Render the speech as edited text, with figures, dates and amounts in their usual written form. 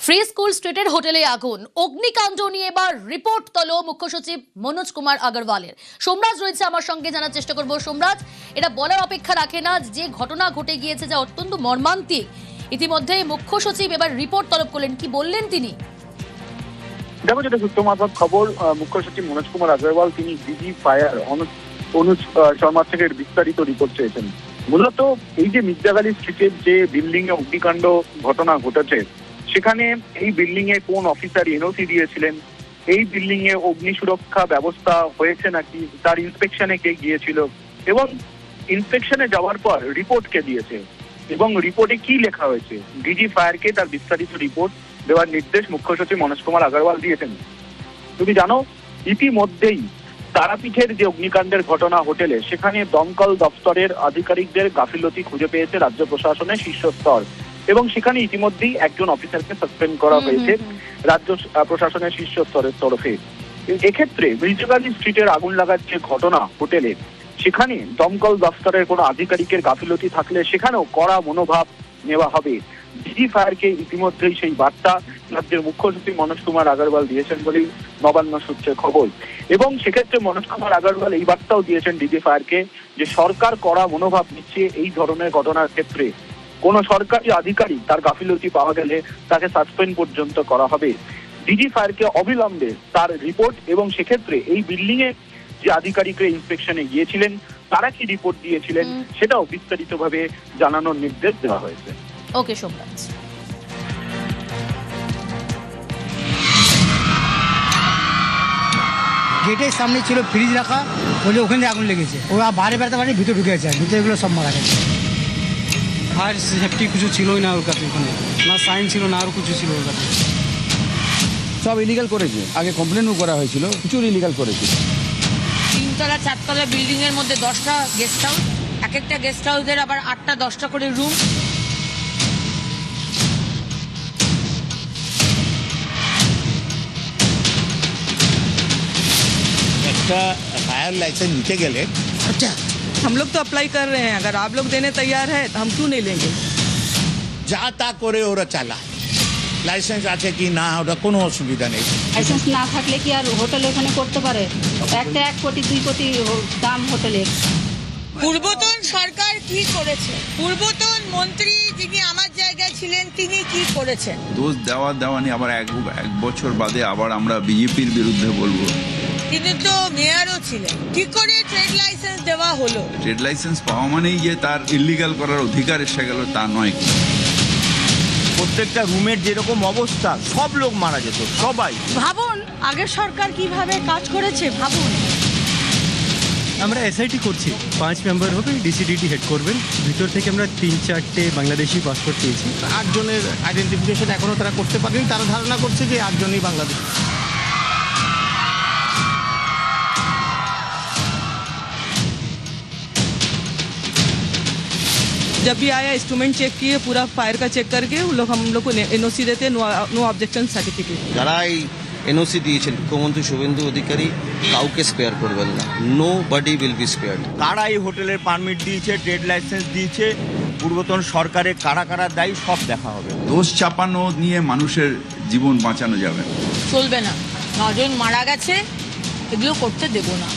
Free school স্ট্রিটের হোটেলে আগুন, অগ্নিকাণ্ড নিয়ে এবার রিপোর্ট তলো মুখ্য সচিব মনোজ কুমার আগরওয়ালের। সোমরাজ রয়েছে আমার সঙ্গে, জানার চেষ্টা করবো। সোমরাজ, এটা বলার অপেক্ষা রাখে না যে ঘটনা ঘটে গিয়েছে, যা অত্যন্ত মর্মান্তিক। ইতিমধ্যে মুখ্য সচিব এবার রিপোর্ট তলব করলেন, কি বললেন তিনি? দেখো, যেটা সূত্র মারফত খবর, মুখ্য সচিব মনোজ কুমার আগরওয়াল তিনি ডিজি ফায়ার অনুজ শর্মা থেকে বিস্তারিত রিপোর্ট চেয়েছেন। মূলত এই যে মির্জাগালি স্ট্রিটের যে বিল্ডিং এ অগ্নিকাণ্ড ঘটনা ঘটেছে, সেখানে এই বিল্ডিং এ কোন অফিসার এনওসি দিয়েছিলেন, এই বিল্ডিং এ অগ্নি সুরক্ষা ব্যবস্থা হয়েছে নাকি, তার ইন্সপেকশনে কে গিয়েছিল, এবং ইন্সপেকশনে যাওয়ার পর রিপোর্ট কে দিয়েছে এবং রিপোর্টে কি লেখা হয়েছে, ডিজি ফায়ারকে তার বিস্তারিত রিপোর্ট দেওয়ার নির্দেশ মুখ্য সচিব মনোজ কুমার আগরওয়াল দিয়েছেন। তুমি জানো, ইতিমধ্যেই তারাপীঠের যে অগ্নিকাণ্ডের ঘটনা হোটেলে, সেখানে দমকল দপ্তরের আধিকারিকদের গাফিলতি খুঁজে পেয়েছে রাজ্য প্রশাসনের শীর্ষস্তর, এবং সেখানে ইতিমধ্যেই একজন অফিসারকে সাসপেন্ড করা হয়েছে রাজ্য প্রশাসনের শীর্ষ স্তরের তরফে। এক্ষেত্রে মির্জাগালি স্ট্রিটের আগুন লাগার যে ঘটনা হোটেলে, সেখানে দমকল দপ্তরের কোনো আধিকারিকের গাফিলতি থাকলে সেখানেও কড়া মনোভাব নেওয়া হবে। ডিজি ফায়ারকে ইতিমধ্যেই সেই বার্তা রাজ্যের মুখ্য সচিব মনোজ কুমার আগরওয়াল দিয়েছেন বলেই নবান্ন সূত্রে খবর। এবং সেক্ষেত্রে মনোজ কুমার আগরওয়াল এই বার্তাও দিয়েছেন ডিজি ফায়ারকে যে সরকার কড়া মনোভাব নিচ্ছে এই ধরনের ঘটনার ক্ষেত্রে। কোন সরকারি আধিকারিক তার গাফিলতি পাওয়া গেলে তাকে সাসপেন্ড পর্যন্ত করা হবে। ডিজি ফায়ারকে অবিলম্বে তার রিপোর্ট, এবং সেক্ষেত্রে এই বিল্ডিং এ যে আধিকারিকরা ইন্সপেকশনে গিয়েছিলেন তারা কি রিপোর্ট দিয়েছিলেন সেটাও বিস্তারিতভাবে জানানোর নির্দেশ দেওয়া হয়েছে। ওকে সোমরাজ। গেটের সামনে ছিল ফ্রিজ রাখা, বলে ওখানে আগুন লেগেছে। ওরা বাইরে বেরোতে পারেনি, ভিতরে ঢুকে গেছে, ভিতরে এগুলো সব মারা গেছে। ফায়ার সেফটি কিছু ছিলই না ওর কাছে, ওখানে না সাইন ছিল না আর কিছু ছিল ওর কাছে। সব ইলিগাল করেছে, আগে কমপ্লেনও করা হয়েছিল, প্রচুর ইলিগাল করেছে। 3তলা 4তলা বিল্ডিং এর মধ্যে 10টা গেস্ট হাউস, এক একটা গেস্ট হাউসের আবার 8টা 10টা করে রুম। একটা फायर लाइसेंस नीचे गए। अच्छा, हम लोग तो अप्लाई कर रहे हैं, अगर आप लोग देने तैयार है तो हम क्यों नहीं लेंगे। যা তা করে ওরা চালা, লাইসেন্স আছে কি না ওটা কোনো অসুবিধা নেই। লাইসেন্স না থাকলে কি আর হোটেল এখানে করতে পারে? একটা 1 কোটি 2 কোটি দাম হোটেলের। পূর্বতন সরকার কি করেছে, পূর্বতন মন্ত্রী যিনি আমার জায়গায় ছিলেন তিনি কি করেছেন? দোষ দেওয়া নিয়ে আবার এক বছর বাদে আবার আমরা বিজেপির বিরুদ্ধে বলবো। তিনি তো মেয়রও ছিলেন, কি করে ট্রেড লাইসেন্স দেওয়া হলো? ট্রেড লাইসেন্স পাওয়া মানেই যে তার ইলিগাল করার অধিকার এসে গেল তা নয়। প্রত্যেকটা রুমের যেরকম অবস্থা, সব লোক মারা যেত, সবাই। ভাবুন আগের সরকার কিভাবে কাজ করেছে, ভাবুন। আমরা এসআইটি করছি, 5 মেম্বার হবে, ডিসিডিটি হেড করবেন। ভিতর থেকে আমরা 3-4টে বাংলাদেশি পাসপোর্ট পেয়েছি। 8 জনের আইডেন্টিফিকেশন এখনো তারা করতে পারেনি, তারা ধারণা করছে যে 8 জনই বাংলাদেশ। जब भी आया इंस्ट्रूमेंट चेक किए, पूरा फायर का चेक करके हम लोग को एनओसी देते, नो ऑब्जेक्शन सर्टिफिकेट। যারা এই এনওসি দিয়েছেন মুখ্যমন্ত্রী শুভেন্দু অধিকারী কাউকে স্পেয়ার করবেন না, nobody will be spared. কারা এই হোটেলের পারমিট দিয়েছে, ট্রেড লাইসেন্স দিয়েছে, পূর্বতন সরকারের কারা কারা দায়ী সব দেখা হবে। দোষ চাপানো নিয়ে মানুষের জীবন বাঁচানো যাবে চলবে না, 9 জন মারা গেছে, এগুলো করতে দেব না।